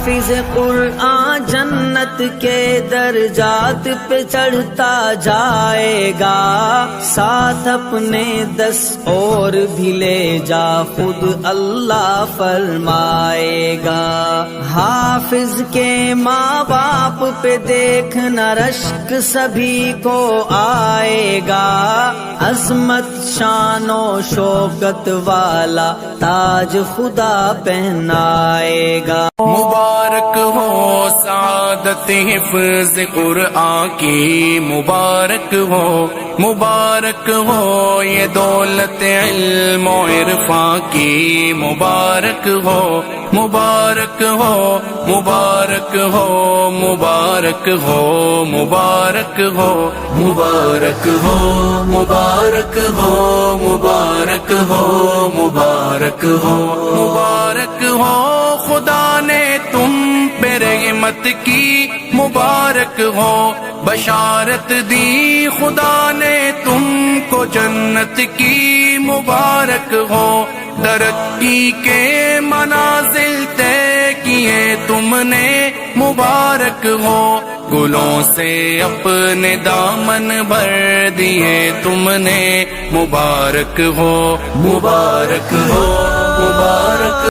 حافظ قرآن جنت کے درجات پہ چڑھتا جائے گا، ساتھ اپنے 10 اور بھی لے جا خود اللہ فرمائے گا۔ حافظ کے ماں باپ پہ دیکھنا رشک سبھی کو آئے گا، عظمت شان و شوکت والا تاج خدا پہنائے گا۔ مبارک ہو سعادت حفظ قرآن کی، مبارک ہو یہ دولت علم و عرفان کی، مبارک ہو مبارک ہو مبارک ہو مبارک ہو مبارک ہو مبارک ہو مبارک ہو مبارک ہو مبارک ہو مبارک ہو، خدا نے تم پہ رحمت کی، مبارک ہو بشارت دی خدا نے تم کو جنت کی، مبارک ہو ترقی کے منازل طے کیے تم نے، مبارک ہو گلوں سے اپنے دامن بھر دیے تم نے، مبارک ہو مبارک ہو مبارک